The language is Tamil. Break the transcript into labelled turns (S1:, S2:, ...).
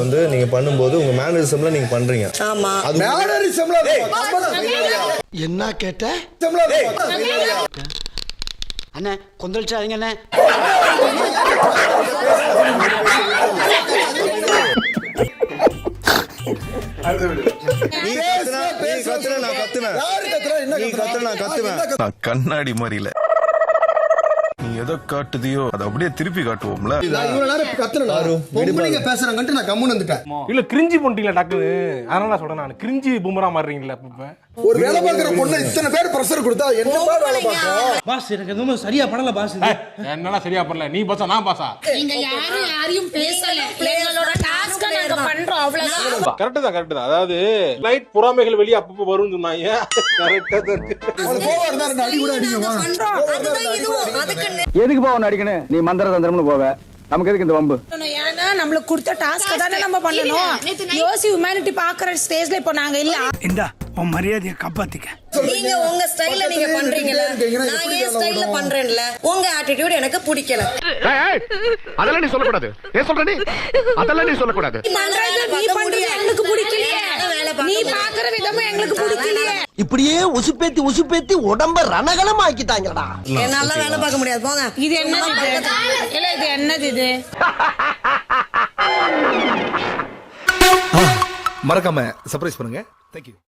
S1: வந்து நீங்க பண்ணும்போது உங்க மேனரிசம்ல நீங்க பண்றீங்க.
S2: ஆமா
S1: அது
S3: மேனரிசம்ல
S4: என்ன கேட்ட அண்ணே கொந்தளிச்சாதீங்க அண்ணே.
S5: கண்ணாடி மாதிரில நீ எதை காட்டுதியோ அதை அப்படியே திருப்பி காட்டுவோம்ல.
S3: பேசுறாங்கன்ட்டு நான் கம்முன்னு வந்துட்டேன்.
S6: இல்ல கிரிஞ்சி பண்ணிட்டீங்களா டாக்டர், அதனால நான் சொல்றேன், நான் கிரிஞ்சி பூமரா மாறுறீங்களா இப்ப.
S3: ஒரு வேலை பார்க்குற பொண்ணு இத்தனை பேர் பிரஷர் கொடுத்தா என்ன வேலை பார்க்க?
S7: பாஸ் எனக்கு எதுவும் சரியா படல பாஸ்.
S6: என்னடா சரியா பண்ணல, நீ பாசா நான் பாசா?
S8: நீங்க யாரையும் பேசல, பிள்ளைகளோட டாஸ்க் நாங்க பண்றோம் அவ்வளவுதான்.
S6: கரெக்ட் தான். அதாவது லைட் புறாமைகள் வெளிய அப்பப்ப வரும்னு சொன்னாங்க. கரெக்ட்டா இருக்கு.
S3: அது போவா இருந்தா ரெண்டு அடி கூட அடிங்க.
S2: அதுதான் இதுவும் அதுக்கு
S9: எதுக்கு போ ஒன்னு அடிக்கணும், நீ மந்திர தந்திரம்னு போவ, நமக்கு எதுக்கு இந்த வம்பு?
S8: ஏன்னா நம்மளுக்கு கொடுத்த டாஸ்க் தானே நம்ம பண்ணணும். யோசி ஹியூமனிட்டி பாக்குற ஸ்டேஜ்ல இப்போ நாங்க இல்ல.
S7: இந்தா உன் மரியாதையை காப்பாத்திக்க.
S2: நீங்க உங்க ஸ்டைல்ல நீங்க பண்றீங்கல, நான் என் ஸ்டைல்ல பண்றேன்ல. உங்க ஆட்டிட்யூட் எனக்கு பிடிக்கல.
S9: அதெல்லாம் நீ சொல்லக்கூடாது. ஏன் சொல்ற நீ? அதெல்லாம் நீ சொல்லக்கூடாது.
S8: நீ பண்றது எனக்கு பிடிக்கலையே, நீ பாக்குற விதமும் எங்களுக்கு பிடிக்கலையே.
S4: இப்படியே உசுப்பேத்தி உடம்ப ரணகலம் ஆக்கிட்டாங்கடா.
S2: என்னால வேலை பார்க்க முடியாது போங்க.
S8: இது என்னது இல்ல, இது என்னது இது?
S10: மறக்காம சர்ப்ரைஸ் பண்ணுங்க. Thank you.